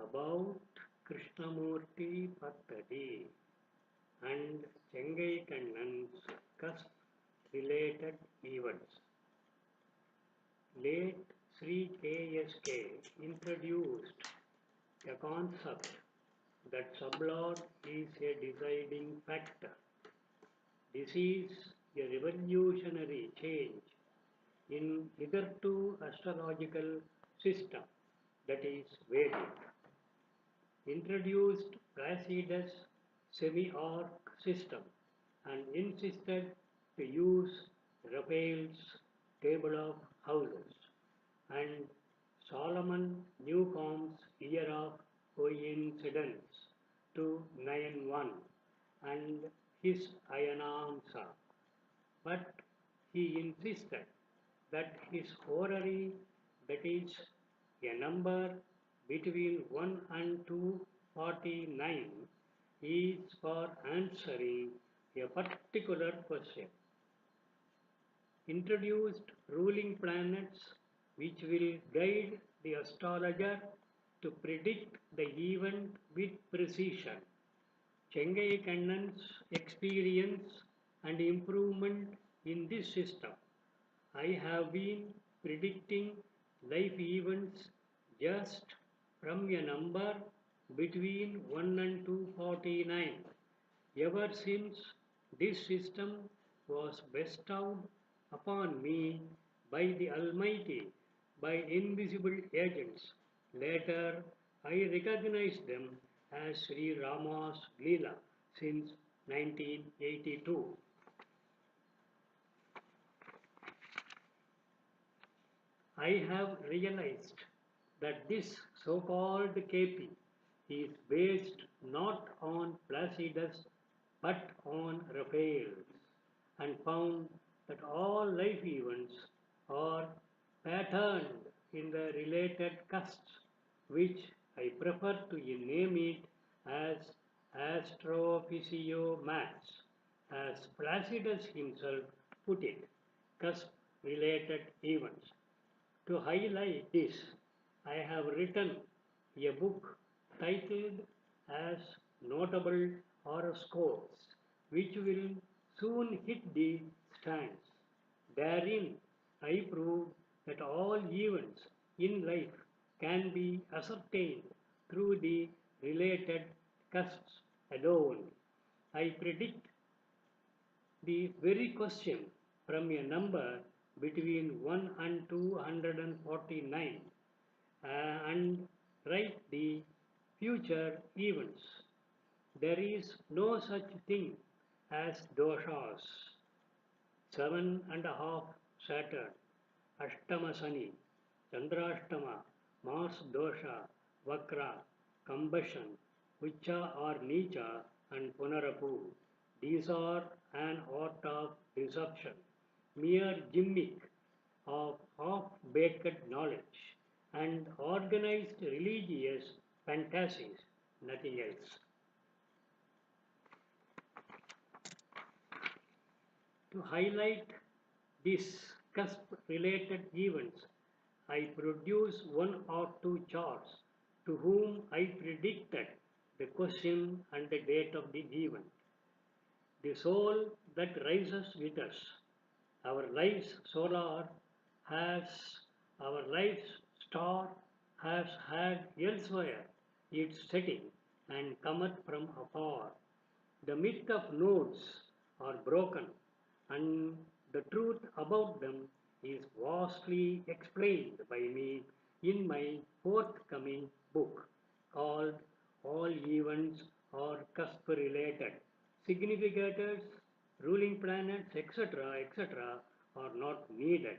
about Krishnamurti Pattadi and Chengai Kannan's cusp-related events. Late Sri K.S.K. introduced a concept that sublord is a deciding factor. This is a revolutionary change in hitherto astrological system, that is Vedic. Introduced Placidus semi-arc system and insisted to use Raphael's table of houses and Solomon Newcomb's year of coincidence 291 and his Ayanamsa. But he insisted that his horary, that is, a number between 1 and 249, is for answering a particular question. Introduced ruling planets which will guide the astrologer to predict the event with precision. Chengai Kannan's experience and improvement in this system. I have been predicting life events just from a number between 1 and 249 ever since this system was bestowed upon me by the Almighty by invisible agents. Later, I recognized them as Sri Rama's Leela since 1982. I have realized that this so-called KP is based not on Placidus but on Raphael's, and found that all life events are patterned in the related cusps, which I prefer to name it as astrophysiomaths, as Placidus himself put it, cusp-related events. To highlight this, I have written a book titled as Notable Horoscopes, which will soon hit the stands. Therein, I prove that all events in life can be ascertained through the related cusps alone. I predict the very question from a number between 1 and 249 and write the future events. There is no such thing as doshas. 7.5 Saturn, Ashtama Sani, Chandrashtama, Mars dosha, Vakra, combustion, Ucha or Nicha, and Punarapu. These are an art of deception, mere gimmick of half-baked knowledge, and organized religious fantasies, nothing else. To highlight these cusp-related events, I produce one or two charts to whom I predicted the question and the date of the event. The soul that rises with us, our life's solar, has our life's star has had elsewhere its setting and cometh from afar. The myth of nodes are broken, and the truth about them is vastly explained by me in my forthcoming book called All Events Are Cusp Related. Significators, ruling planets, etc., are not needed.